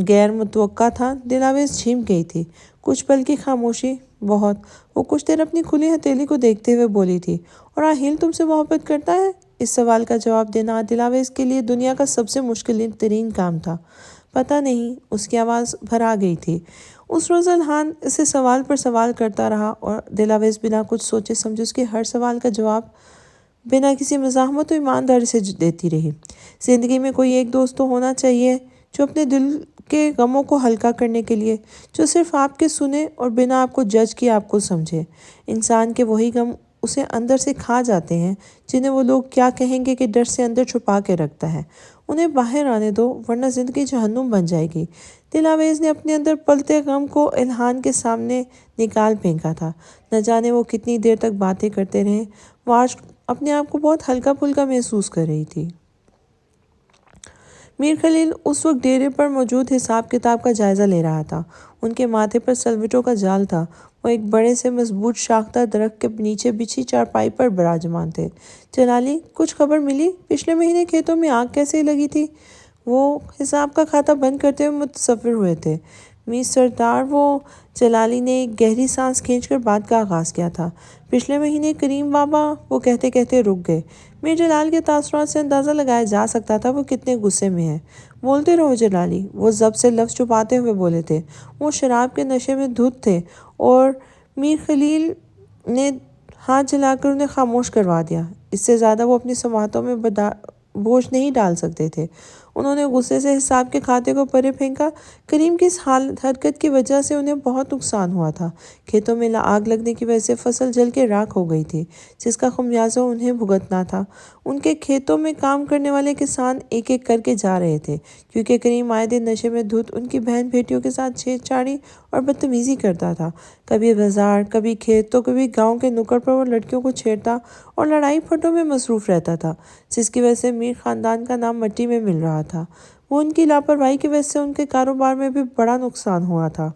غیر متوقع تھا۔ دلاویز جھنپ گئی تھی۔ کچھ پل کی خاموشی۔ "بہت." وہ کچھ دیر اپنی کھلی ہتھیلی کو دیکھتے ہوئے بولی تھی۔ "اور راحیل تم سے محبت کرتا ہے؟" اس سوال کا جواب دینا دلاویز کے لیے دنیا کا سب سے مشکل ترین کام تھا۔ "پتہ نہیں." اس کی آواز بھرا گئی تھی۔ اس روز الہان اسے سوال پر سوال کرتا رہا اور دلاویز بنا کچھ سوچے سمجھے اس کے ہر سوال کا جواب بنا کسی مزاحمت و ایمانداری سے دیتی رہی۔ زندگی میں کوئی ایک دوست تو ہونا چاہیے جو اپنے دل کے غموں کو ہلکا کرنے کے لیے، جو صرف آپ کے سنے اور بنا آپ کو جج کیے آپ کو سمجھے۔ انسان کے وہی غم اسے اندر سے کھا جاتے ہیں، جنہیں وہ لوگ کیا کہیں گے کہ ڈر سے اندر چھپا کے رکھتا ہے۔ انہیں باہر آنے دو ورنہ زندگی جہنم بن جائے گی۔ دل آویز نے اپنے اندر پلتے غم کو الہان کے سامنے نکال پھینکا تھا۔ نہ جانے وہ کتنی دیر تک باتیں کرتے رہے۔ وہ آج اپنے آپ کو بہت ہلکا پھلکا محسوس کر رہی تھی۔ میر خلیل اس وقت ڈیرے پر موجود حساب کتاب کا جائزہ لے رہا تھا۔ ان کے ماتھے پر سلوٹوں کا جال تھا۔ وہ ایک بڑے سے مضبوط شاخدار درخت کے نیچے بچھی چارپائی پر براجمان تھے۔ جلالی، کچھ خبر ملی؟ پچھلے مہینے کھیتوں میں آگ کیسے لگی تھی؟ وہ حساب کا کھاتہ بند کرتے ہوئے متصور ہوئے تھے۔ میر سردار، وہ جلالی نے ایک گہری سانس کھینچ کر بات کا آغاز کیا تھا۔ پچھلے مہینے کریم بابا، وہ کہتے کہتے رک گئے۔ میر جلال کے تاثرات سے اندازہ لگایا جا سکتا تھا وہ کتنے غصے میں ہیں۔ بولتے رہو جلالی، وہ ضبط سے لفظ چھپاتے ہوئے بولے تھے۔ وہ شراب کے نشے میں دھت تھے اور میر خلیل نے ہاتھ جلا کر انہیں خاموش کروا دیا۔ اس سے زیادہ وہ اپنی سماعتوں میں بوجھ نہیں ڈال سکتے تھے۔ انہوں نے غصے سے حساب کے کھاتے کو پرے پھینکا۔ کریم کی اس حرکت کی وجہ سے انہیں بہت نقصان ہوا تھا۔ کھیتوں میں آگ لگنے کی وجہ سے فصل جل کے راکھ ہو گئی تھی، جس کا خمیازہ انہیں بھگتنا تھا۔ ان کے کھیتوں میں کام کرنے والے کسان ایک ایک کر کے جا رہے تھے، کیونکہ کریم آئے دن نشے میں دھت ان کی بہن بیٹیوں کے ساتھ چھیڑ چھاڑی اور بدتمیزی کرتا تھا۔ کبھی بازار، کبھی کھیت، تو کبھی گاؤں کے نکڑ پر وہ لڑکیوں کو چھیڑتا اور لڑائی پھٹوں میں مصروف رہتا تھا، جس کی وجہ سے میر خاندان کا نام مٹی میں مل رہا تھا۔ وہ ان کی لاپرواہی کی وجہ سے ان کے کاروبار میں بھی بڑا نقصان ہوا تھا۔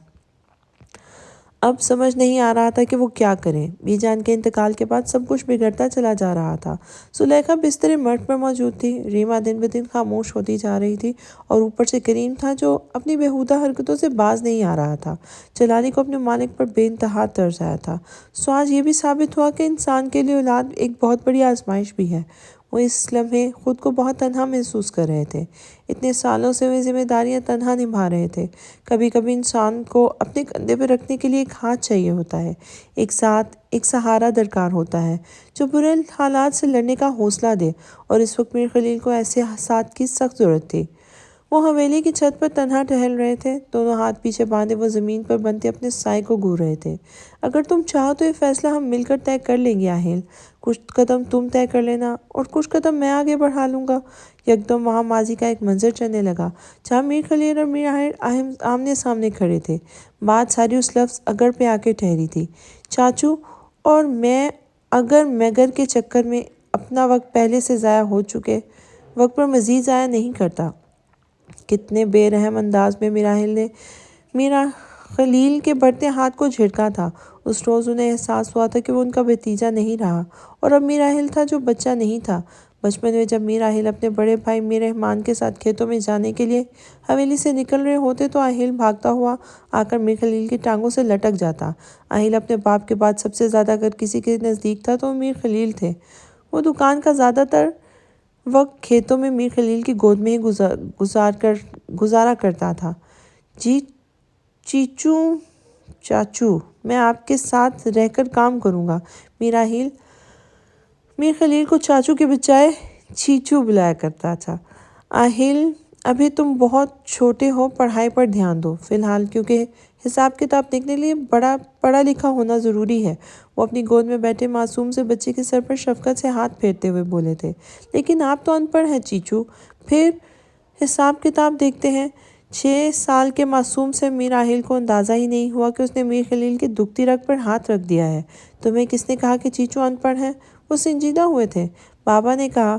اب سمجھ نہیں آ رہا تھا کہ وہ کیا کریں۔ بی جان کے انتقال کے بعد سب کچھ بگڑتا چلا جا رہا تھا۔ زلیخا بستر مرگ پر موجود تھی، ریما دن بدن خاموش ہوتی جا رہی تھی، اور اوپر سے کریم تھا جو اپنی بیہودہ حرکتوں سے باز نہیں آ رہا تھا۔ جلالی کو اپنے مالک پر بے انتہا ترس آیا تھا۔ سو آج یہ بھی ثابت ہوا کہ انسان کے لیے اولاد ایک بہت بڑی آزمائش بھی ہے۔ وہ اس لمحے خود کو بہت تنہا محسوس کر رہے تھے۔ اتنے سالوں سے وہ ذمہ داریاں تنہا نبھا رہے تھے۔ کبھی کبھی انسان کو اپنے کندھے پہ رکھنے کے لیے ایک ہاتھ چاہیے ہوتا ہے، ایک ساتھ، ایک سہارا درکار ہوتا ہے جو برے حالات سے لڑنے کا حوصلہ دے، اور اس وقت میر خلیل کو ایسے ساتھ کی سخت ضرورت تھی۔ وہ حویلی کی چھت پر تنہا ٹہل رہے تھے، دونوں ہاتھ پیچھے باندھے وہ زمین پر بنتے اپنے سائے کو گھور رہے تھے۔ اگر تم چاہو تو یہ فیصلہ ہم مل کر طے کر لیں گے آہیل۔ کچھ قدم تم طے کر لینا اور کچھ قدم میں آگے بڑھا لوں گا۔ یکدم وہاں ماضی کا ایک منظر چلنے لگا، جہاں میر خلیل اور میر آہیل آمنے سامنے کھڑے تھے۔ بات ساری اس لفظ اگر پہ آ کے ٹھہری تھی۔ چاچو اور میں اگر مگر کے چکر میں اپنا وقت پہلے سے ضائع ہو چکے وقت پر مزید ضائع نہیں کرتا۔ کتنے بے رحم انداز میں میراحل نے میرا خلیل کے بڑھتے ہاتھ کو جھٹکا تھا۔ اس روز انہیں احساس ہوا تھا کہ وہ ان کا بھتیجا نہیں رہا، اور اب میراحل تھا جو بچہ نہیں تھا۔ بچپن میں جب میراحل اپنے بڑے بھائی میر رحمان کے ساتھ کھیتوں میں جانے کے لیے حویلی سے نکل رہے ہوتے تو آہیل بھاگتا ہوا آ کر میر خلیل کی ٹانگوں سے لٹک جاتا۔ آہیل اپنے باپ کے بعد سب سے زیادہ اگر کسی کے نزدیک تھا تو وہ میر خلیل تھے۔ وہ دکان کا زیادہ تر وقت کھیتوں میں میر خلیل کی گود میں ہی گزارا کرتا تھا۔ جی چاچو، میں آپ کے ساتھ رہ کر کام کروں گا۔ میراحل میر خلیل کو چاچو کے بجائے چیچو بلایا کرتا تھا۔ آہیل، ابھی تم بہت چھوٹے ہو، پڑھائی پر دھیان دو فی الحال، کیونکہ حساب کتاب دیکھنے کے لیے بڑا پڑھا لکھا ہونا ضروری ہے۔ وہ اپنی گود میں بیٹھے معصوم سے بچے کے سر پر شفقت سے ہاتھ پھیرتے ہوئے بولے تھے۔ لیکن آپ تو ان پڑھ ہیں چیچو، پھر حساب کتاب دیکھتے ہیں۔ 6 سال کے معصوم سے میراحل کو اندازہ ہی نہیں ہوا کہ اس نے میر خلیل کی دکھتی رگ پر ہاتھ رکھ دیا ہے۔ تمہیں کس نے کہا کہ چیچو ان پڑھ ہیں؟ وہ سنجیدہ ہوئے تھے۔ بابا نے کہا۔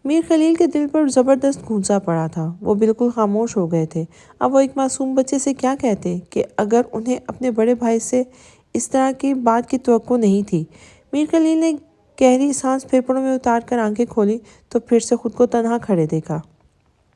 میر خلیل کے دل پر زبردست گھونسا پڑا تھا۔ وہ بالکل خاموش ہو گئے تھے۔ اب وہ ایک معصوم بچے سے کیا کہتے کہ اگر انہیں اپنے بڑے بھائی سے اس طرح کی بات کی توقع نہیں تھی۔ میر خلیل نے گہری سانس پھیپھڑوں میں اتار کر آنکھیں کھولی تو پھر سے خود کو تنہا کھڑے دیکھا۔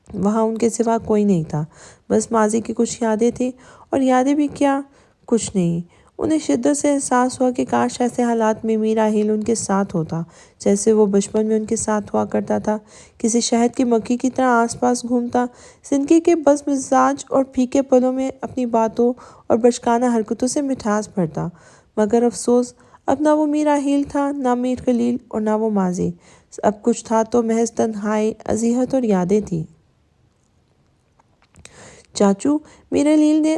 وہاں ان کے سوا کوئی نہیں تھا، بس ماضی کی کچھ یادیں تھیں، اور یادیں بھی کیا، کچھ نہیں۔ انہیں شدت سے احساس ہوا کہ کاش ایسے حالات میں میراحل ان کے ساتھ ہوتا جیسے وہ بچپن میں ان کے ساتھ ہوا کرتا تھا، کسی شہد کی مکھی کی طرح آس پاس گھومتا، زندگی کے بس مزاج اور پھیکے پلوں میں اپنی باتوں اور بچکانہ حرکتوں سے مٹھاس بھرتا۔ مگر افسوس، اب نہ وہ میراحل تھا، نہ میر خلیل، اور نہ وہ ماضی۔ اب کچھ تھا تو محض تنہائی، اذیت اور یادیں تھیں۔ چاچو، میراحل نے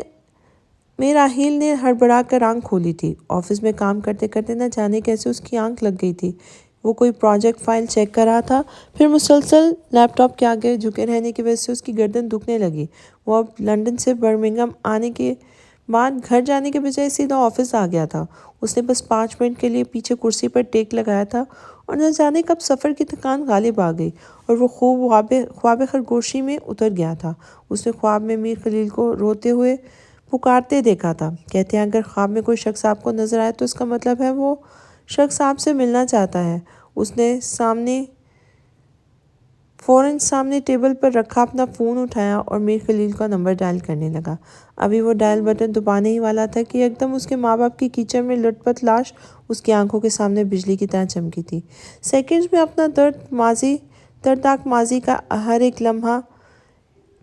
راہیل نے ہڑبڑا کر آنکھ کھولی تھی۔ آفس میں کام کرتے کرتے نہ جانے کیسے اس کی آنکھ لگ گئی تھی۔ وہ کوئی پروجیکٹ فائل چیک کر رہا تھا، پھر مسلسل لیپ ٹاپ کے آگے جھکے رہنے کی وجہ سے اس کی گردن دکھنے لگی۔ وہ اب لندن سے برمنگھم آنے کے بعد گھر جانے کے بجائے سیدھا آفس آ گیا تھا۔ اس نے بس 5 منٹ کے لیے پیچھے کرسی پر ٹیک لگایا تھا اور نہ جانے کب سفر کی تھکان غالب آ گئی اور وہ خواب خرگوشی میں اتر گیا تھا۔ اس نے خواب میں میر خلیل کو روتے ہوئے پکارتے دیکھا تھا۔ کہتے ہیں اگر خواب میں کوئی شخص آپ کو نظر آئے تو اس کا مطلب ہے وہ شخص آپ سے ملنا چاہتا ہے۔ اس نے فوراً سامنے ٹیبل پر رکھا اپنا فون اٹھایا اور میر خلیل کا نمبر ڈائل کرنے لگا۔ ابھی وہ ڈائل بٹن دبانے ہی والا تھا کہ ایک دم اس کے ماں باپ کی کیچڑ میں لٹ پٹ لاش اس کی آنکھوں کے سامنے بجلی کی طرح چمکی تھی۔ سیکنڈز میں اپنا دردناک ماضی کا ہر ایک لمحہ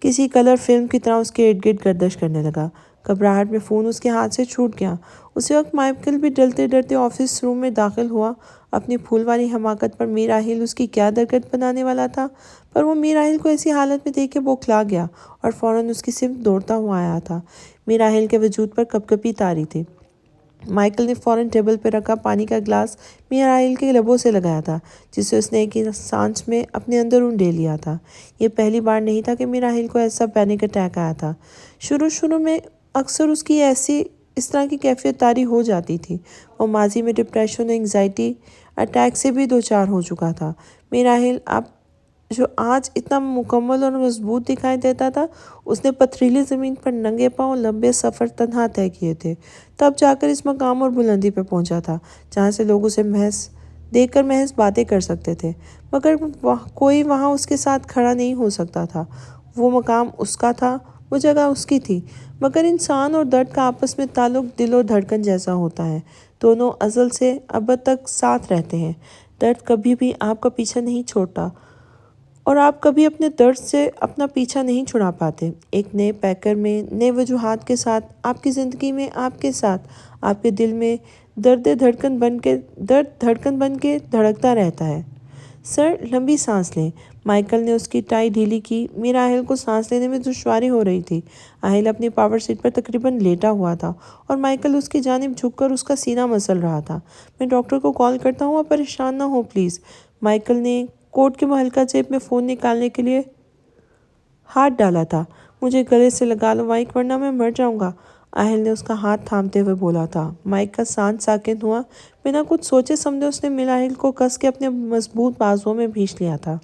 کسی کلر فلم کی طرح اس کے ارد گرد گردش کرنے لگا۔ گھبراہٹ میں فون اس کے ہاتھ سے چھوٹ گیا۔ اسی وقت مائیکل بھی ڈرتے ڈرتے آفس روم میں داخل ہوا۔ اپنی پھول والی حماقت پر میر راہیل اس کی کیا درگت بنانے والا تھا، پر وہ میر راہیل کو ایسی حالت میں دیکھ کے بوکھلا گیا اور فوراً اس کی سمت دوڑتا ہوا آیا تھا۔ میر راہیل کے وجود پر کپکپی طاری تھی۔ مائیکل نے فوراً ٹیبل پہ رکھا پانی کا گلاس میر راہیل کے لبوں سے لگایا تھا، جسے اس نے ایک ہی سانس میں اپنے اندر ڈھیل لیا تھا۔ یہ پہلی بار نہیں تھا کہ میر راہیل کو ایسا پینک اٹیک آیا تھا۔ شروع میں اکثر اس کی اس طرح کی کیفیت طاری ہو جاتی تھی۔ وہ ماضی میں ڈپریشن اور انگزائٹی اٹیک سے بھی دوچار ہو چکا تھا۔ میر راہیل جو آج اتنا مکمل اور مضبوط دکھائی دیتا تھا، اس نے پتھریلی زمین پر ننگے پاؤں لمبے سفر تنہا طے کیے تھے، تب جا کر اس مقام اور بلندی پہ پہنچا تھا جہاں سے لوگ اسے دیکھ کر محض باتیں کر سکتے تھے، مگر کوئی وہاں اس کے ساتھ کھڑا نہیں ہو سکتا تھا۔ وہ مقام اس کا تھا، وہ جگہ اس کی تھی، مگر انسان اور درد کا آپس میں تعلق دل و دھڑکن جیسا ہوتا ہے۔ دونوں ازل سے ابد تک ساتھ رہتے ہیں۔ درد کبھی بھی آپ کا پیچھا نہیں چھوڑتا اور آپ کبھی اپنے درد سے اپنا پیچھا نہیں چھڑا پاتے۔ ایک نئے پیکر میں نئے وجوہات کے ساتھ آپ کی زندگی میں آپ کے ساتھ آپ کے دل میں درد دھڑکن بن کے دھڑکتا رہتا ہے۔ سر، لمبی سانس لیں۔ مائیکل نے اس کی ٹائی ڈھیلی کی۔ میر راہیل کو سانس لینے میں دشواری ہو رہی تھی۔ راہیل اپنی پاور سیٹ پر تقریباً لیٹا ہوا تھا اور مائیکل اس کی جانب جھک کر اس کا سینہ مسل رہا تھا۔ میں ڈاکٹر کو کال کرتا ہوں، آپ پریشان نہ ہوں پلیز۔ مائیکل نے کوٹ کے محلقہ جیب میں فون نکالنے کے لیے ہاتھ ڈالا تھا۔ مجھے گلے سے لگا لو مائیک، ورنہ میں مر جاؤں گا، راہیل نے اس کا ہاتھ تھامتے ہوئے بولا تھا۔ مائیک کا سانس ساکن ہوا۔ بنا کچھ سوچے سمجھے اس نے میر راہیل کو کس کے اپنے مضبوط بازوؤں میں بھینچ لیا تھا،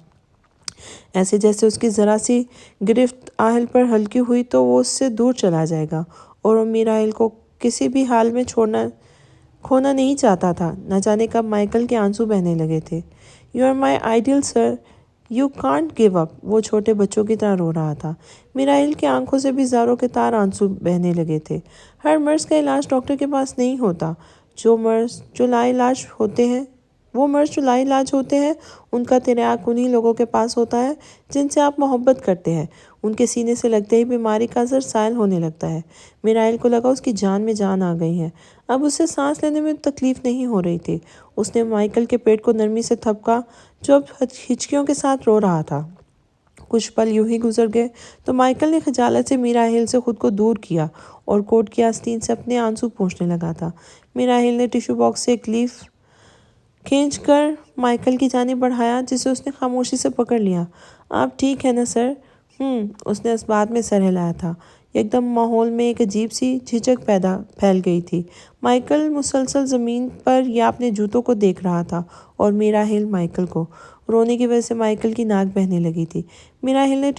ایسے جیسے اس کی ذرا سی گرفت راہیل پر ہلکی ہوئی تو وہ اس سے دور چلا جائے گا، اور وہ میر راہیل کو کسی بھی حال میں کھونا نہیں چاہتا تھا۔ نہ جانے کب مائیکل کے آنسو بہنے لگے تھے۔ "You are my ideal, sir. You can't give up." وہ چھوٹے بچوں کی طرح رو رہا تھا۔ میر راہیل کی آنکھوں سے بھی زاروں کے تار آنسو بہنے لگے تھے۔ ہر مرض کا علاج ڈاکٹر کے پاس نہیں ہوتا۔ وہ مرض جو لا علاج ہوتے ہیں، ان کا تریاق انہی لوگوں کے پاس ہوتا ہے جن سے آپ محبت کرتے ہیں۔ ان کے سینے سے لگتے ہی بیماری کا اثر سائل ہونے لگتا ہے۔ میر راہیل کو لگا اس کی جان میں جان آ گئی ہے۔ اب اسے سانس لینے میں تکلیف نہیں ہو رہی تھی۔ اس نے مائیکل کے پیٹ کو نرمی سے تھپکا جو اب ہچکیوں کے ساتھ رو رہا تھا۔ کچھ پل یوں ہی گزر گئے تو مائیکل نے خجالت سے میر راہیل سے خود کو دور کیا اور کوٹ کی آستین سے اپنے آنسو پونچھنے لگا تھا۔ میر راہیل نے ٹیشو باکس سے ایک لیف کھینچ کر مائیکل کی جانب بڑھایا، جسے اس نے خاموشی سے پکڑ لیا۔ "آپ ٹھیک ہیں نا سر؟" اس نے اس بات میں سر ہلایا تھا۔ ایک دم ماحول میں ایک عجیب سی جھجک پھیل گئی تھی۔ مائیکل مسلسل زمین پر یا اپنے جوتوں کو دیکھ رہا تھا اور میر راہیل مائیکل کو۔ رونے کی وجہ سے مائیکل کی ناک بہنے لگی تھی۔ میر راہیل نے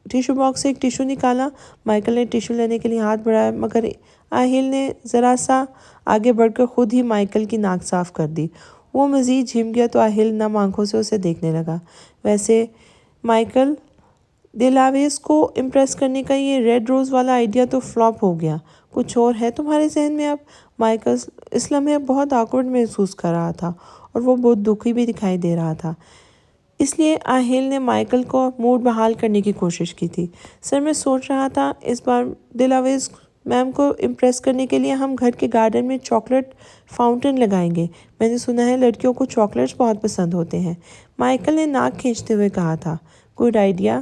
ٹیشو باکس سے ایک ٹیشو نکالا۔ مائیکل نے ٹیشو لینے کے لیے ہاتھ بڑھایا، مگر راہیل نے ذرا سا آگے بڑھ کر خود ہی مائیکل کی ناک صاف کر دی۔ وہ مزید جھم گیا تو راہیل نم آنکھوں سے اسے دیکھنے لگا۔ "ویسے مائیکل، دلاویز کو امپریس کرنے کا یہ ریڈ روز والا آئیڈیا تو فلاپ ہو گیا۔ کچھ اور ہے تمہارے ذہن میں اب؟" مائیکل اس لمحے بہت آکورڈ محسوس کر رہا تھا اور وہ بہت دکھی بھی دکھائی دے رہا تھا۔ اس لیے راہیل نے مائیکل کو موڈ بحال کرنے کی کوشش کی تھی۔ "سر، میں سوچ رہا تھا اس بار دلاویز میم کو امپریس کرنے کے لیے ہم گھر کے گارڈن میں چاکلیٹ فاؤنٹین لگائیں گے۔ میں نے سنا ہے لڑکیوں کو چاکلیٹس بہت پسند ہوتے ہیں." مائیکل نے ناک کھینچتے ہوئے کہا تھا۔ "Good idea.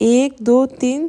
1 2 3,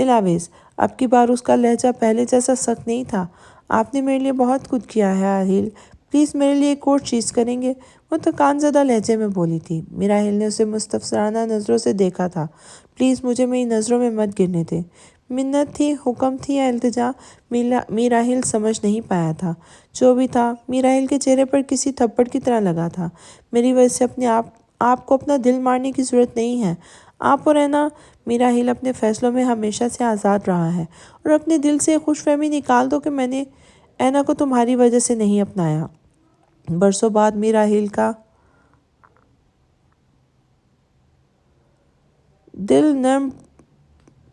دلاویز، اب کی بار اس کا لہجہ پہلے جیسا سخت نہیں تھا۔ آپ نے میرے لیے بہت کچھ کیا ہے راہیل، پلیز میرے لیے ایک اور چیز کریں گے؟ وہ تکان زدہ لہجے میں بولی تھی۔ راہیل نے اسے مستفسرانہ نظروں سے دیکھا تھا۔ پلیز مجھے میری نظروں میں مت گرنے دے۔ منت تھی، حکم تھی یا التجا؟ راہیل سمجھ نہیں پایا تھا۔ جو بھی تھا، راہیل کے چہرے پر کسی تھپڑ کی طرح لگا تھا۔ میری وجہ سے اپنے آپ کو اپنا دل مارنے کی ضرورت نہیں ہے۔ آپ اور اینا، راہیل اپنے فیصلوں میں ہمیشہ سے آزاد رہا ہے، اور اپنے دل سے خوش فہمی نکال دو کہ میں نے اینا کو تمہاری وجہ سے نہیں اپنایا۔ برسوں بعد راہیل کا دل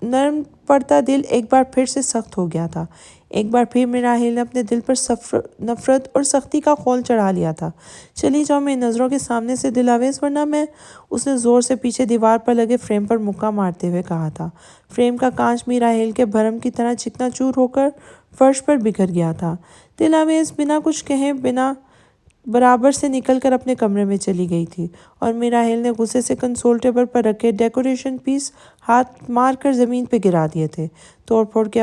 نرم پڑتا دل ایک بار پھر سے سخت ہو گیا تھا۔ ایک بار پھر راہیل نے اپنے دل پر نفرت اور سختی کا خول چڑھا لیا تھا۔ چلی جاؤ میری نظروں کے سامنے سے دلاویز، ورنہ میں، اس نے زور سے پیچھے دیوار پر لگے فریم پر مکہ مارتے ہوئے کہا تھا۔ فریم کا کانچ راہیل کے بھرم کی طرح چکنا چور ہو کر فرش پر بکھر گیا تھا۔ دلاویز بنا کچھ کہے بنا برابر سے نکل کر اپنے کمرے میں چلی گئی تھی، اور راہیل نے غصے سے کنسول ٹیبل پر رکھے ڈیکوریشن پیس ہاتھ مار کر زمین پہ گرا دیے تھے۔ توڑ پھوڑ کی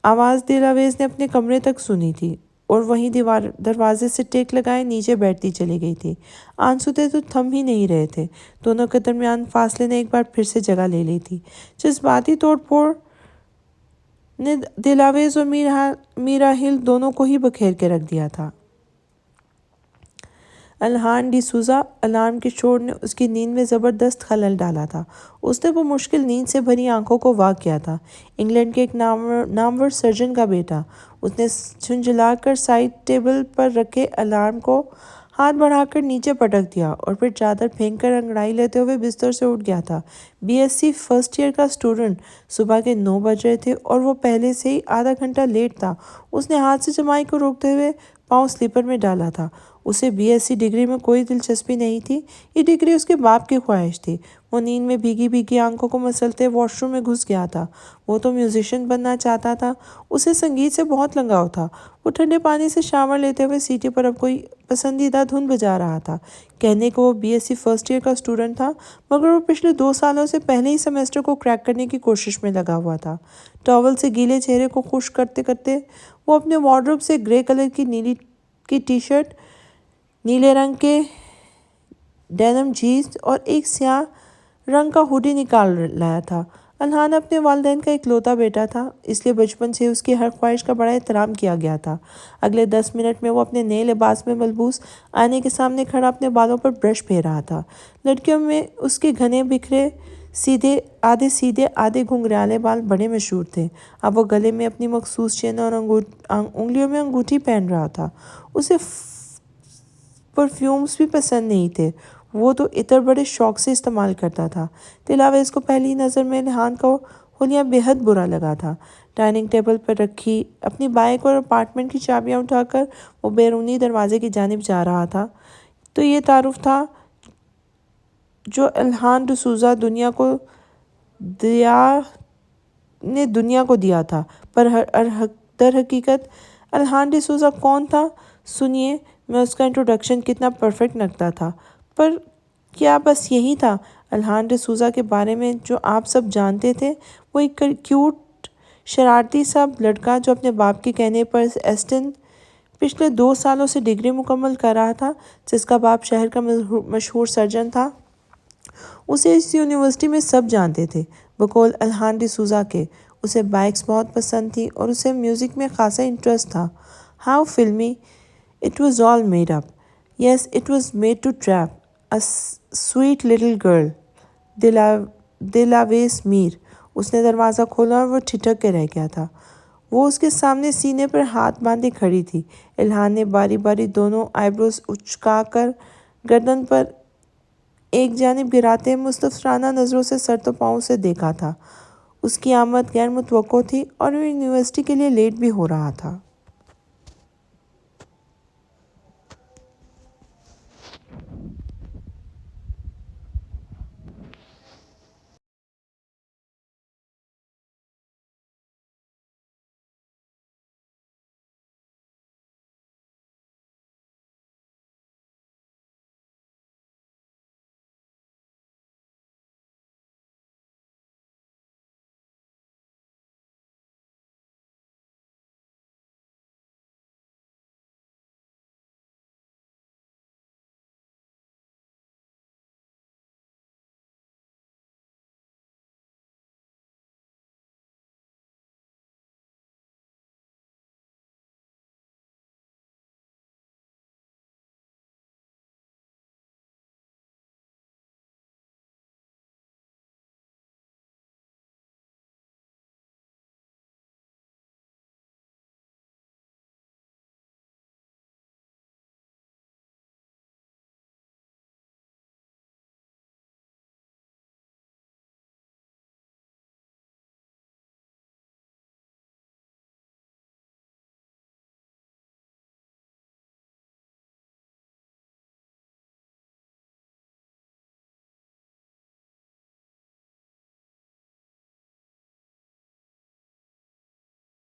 آواز دلاویز نے اپنے کمرے تک سنی تھی، اور وہیں دروازے سے ٹیک لگائے نیچے بیٹھتی چلی گئی تھی۔ آنسوتے تو تھم ہی نہیں رہے تھے۔ دونوں کے درمیان فاصلے نے ایک بار پھر سے جگہ لے لی تھی۔ جذباتی توڑ پھوڑ نے دلاویز اور راہیل دونوں کو ہی بکھیر کے رکھ دیا تھا۔ الہان ڈی سوزا الارم کے شور نے اس کی نیند میں زبردست خلل ڈالا تھا۔ اس نے وہ مشکل نیند سے بھری آنکھوں کو واک کیا تھا۔ انگلینڈ کے ایک نامور سرجن کا بیٹا۔ اس نے جھنجھلا کر سائیڈ ٹیبل پر رکھے الارم کو ہاتھ بڑھا کر نیچے پٹک دیا، اور پھر چادر پھینک کر انگڑائی لیتے ہوئے بستر سے اٹھ گیا تھا۔ B S C first year کا اسٹوڈنٹ۔ صبح کے 9 بج رہے تھے، اور وہ پہلے سے ہی آدھا گھنٹہ لیٹ تھا۔ اس نے ہاتھ سے جمائی کو روکتے ہوئے پاؤں سلیپر میں ڈالا تھا۔ اسے بی ایس سی ڈگری میں کوئی دلچسپی نہیں تھی، یہ ڈگری اس کے باپ کی خواہش تھی۔ وہ نیند میں بھیگی آنکھوں کو مسلتے واش روم میں گھس گیا تھا۔ وہ تو میوزیشین بننا چاہتا تھا، اسے سنگیت سے بہت لگاؤ تھا۔ وہ ٹھنڈے پانی سے شاور لیتے ہوئے سیٹی پر اب کوئی پسندیدہ دھن بجا رہا تھا۔ کہنے کو وہ B S C first year کا اسٹوڈنٹ تھا، مگر وہ پچھلے 2 سالوں سے پہلے ہی سیمسٹر کو کریک کرنے کی کوشش میں لگا ہوا تھا۔ ٹاول سے گیلے چہرے کو خشک کرتے کرتے وہ اپنے وارڈروب سے گرے کلر کی نیلی ٹی شرٹ، نیلے رنگ کے ڈینم جینز اور ایک سیاہ رنگ کا ہوڈی نکال لایا تھا۔ الہان اپنے والدین کا اکلوتا بیٹا تھا، اس لیے بچپن سے اس کی ہر خواہش کا بڑا احترام کیا گیا تھا۔ اگلے 10 منٹ میں وہ اپنے نئے لباس میں ملبوس آئینے کے سامنے کھڑا اپنے بالوں پر برش پھیر رہا تھا۔ لڑکیوں میں اس کے گھنے بکھرے سیدھے آدھے گھنگریالے بال بڑے مشہور تھے۔ اب وہ گلے میں اپنی مخصوص چین اور انگلیوں میں انگوٹھی پہن رہا تھا۔ اسے پرفیومز بھی پسند نہیں تھے، وہ تو عطر بڑے شوق سے استعمال کرتا تھا۔ دلاویز کو پہلی نظر میں الہان کا حلیہ بے حد برا لگا تھا۔ ڈائننگ ٹیبل پر رکھی اپنی بائک اور اپارٹمنٹ کی چابیاں اٹھا کر وہ بیرونی دروازے کی جانب جا رہا تھا۔ تو یہ تعارف تھا جو الہان ڈی سوزا دنیا کو دیا تھا، پر در حقیقت الہان ڈی سوزا کون تھا؟ سنیے میں اس کا انٹروڈکشن کتنا پرفیکٹ لگتا تھا، پر کیا بس یہی تھا الہان ڈی سوزا کے بارے میں جو آپ سب جانتے تھے؟ وہ ایک کیوٹ شرارتی سا لڑکا جو اپنے باپ کے کہنے پر ایسٹن پچھلے 2 سالوں سے ڈگری مکمل کر رہا تھا، جس کا باپ شہر کا مشہور سرجن تھا۔ اسے اس یونیورسٹی میں سب جانتے تھے بقول الہان ڈی سوزا کے۔ اسے بائکس بہت پسند تھی اور اسے میوزک میں خاصا انٹرسٹ تھا۔ ہاؤ فلمی! It was all made up. Yes, it was made to trap a sweet little girl. دلاویز میر۔ اس نے دروازہ کھولا اور وہ ٹھٹک کے رہ گیا تھا۔ وہ اس کے سامنے سینے پر ہاتھ باندھے کھڑی تھی۔ الہان نے باری باری دونوں آئیبروز اچکا کر گردن پر ایک جانب گراتے مستفسرانہ نظروں سے سر تو پاؤں سے دیکھا تھا۔ اس کی آمد غیر متوقع تھی اور وہ یونیورسٹی کے لیے لیٹ بھی ہو رہا تھا۔